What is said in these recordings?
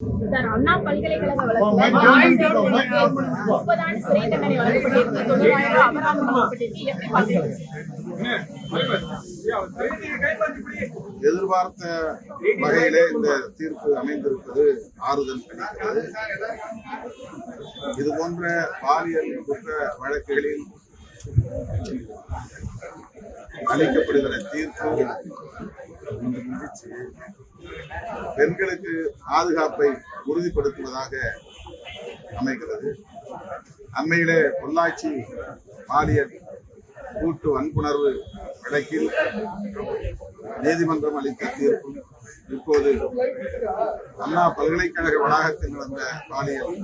அண்ணா பல்கலைக்கழக வழக்குல 30 ஆண்டு சிறை தண்டனை வழங்கப்பட்டிருக்கு, 90,000 அபராதம் வழங்கப்பட்டிருக்கு. எப்படி பாக்குறீங்க? எதிர்பார்த்த வகையிலே இந்த தீர்ப்பு அமைந்திருப்பது ஆறுதல் அளிக்கிறது. இது போன்ற பாலியல் குற்ற வழக்குகளில் அளிக்கப்படுகிற தீர்ப்பு பெண்களுக்கு பாதுகாப்பை உறுதிப்படுத்துவதாக அமைகிறது. அண்மையிலே பொள்ளாச்சி பாலியல் கூட்டு வன்புணர்வு வழக்கில் நீதிமன்றம் அளித்த தீர்ப்பும், இப்போது அண்ணா பல்கலைக்கழக வளாகத்தில் நடந்த பாலியல்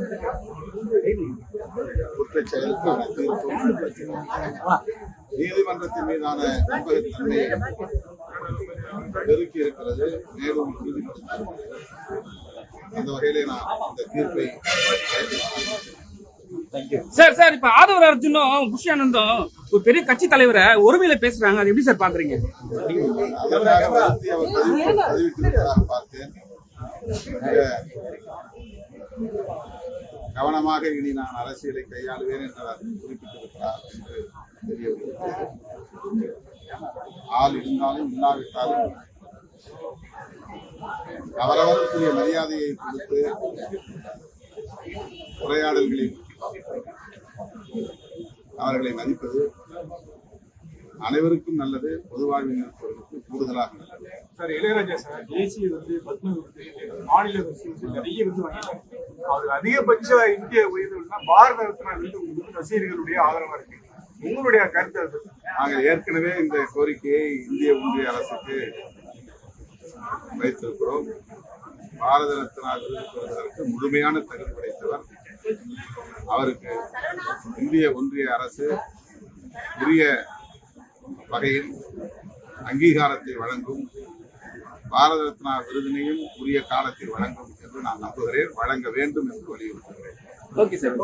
குற்றச் செயலுக்கான தீர்ப்பும் நீதிமன்றத்தின் மீதான நம்பகத்தன்மையை பெருக்கி இருக்கிறது, மேலும் உறுதிப்படுத்தியிருக்கிறது. அந்த வகையிலே நான் இந்த தீர்ப்பை சார் இப்ப ஆதவ அர்ஜுனும் புஷ்யானந்தும் ஒரு பெரிய கட்சி தலைவரை ஒருமையில பேசுறாங்க, அது எப்படி சார் பாக்குறீங்க? பதிவிட்டிருப்பதாக பார்த்தேன். கவனமாக இனி நான் அரசியலை கையாளுவேன் என்று அவர் குறிப்பிட்டிருக்கிறார் என்று தெரிய வருகிறது. ஆள் இருந்தாலும் இல்லாவிட்டாலும் அவரவருக்குரிய மரியாதையை கொடுத்து உரையாடல்களில் அவர்களை மதிப்பது அனைவருக்கும் நல்லது, பொது வாழ்வில் இருப்பவர்களுக்கு கூடுதலாக நல்லது. சார், இளையராஜா சார் தேசிய மாநில நிறைய வாங்கிட்டாங்க. அவர் அதிகபட்ச இந்திய உயர்வுனா பாரத ரத்னா ரசிகர்களுடைய ஆதரவா இருக்கு. உங்களுடைய கருத்து? நாங்கள் ஏற்கனவே இந்த கோரிக்கையை இந்திய ஒன்றிய அரசுக்கு வைத்திருக்கிறோம். பாரத ரத்னா விருது பெறுவதற்கு முழுமையான தகுதி படைத்தவர். அவருக்கு இந்திய ஒன்றிய அரசு உரிய வகையில் அங்கீகாரத்தை வழங்கும், பாரத ரத்னா விருதினையும் உரிய காலத்தில் வழங்கும் என்று நான் நம்புகிறேன். வழங்க வேண்டும் என்று வலியுறுத்துகிறேன். Okay sir.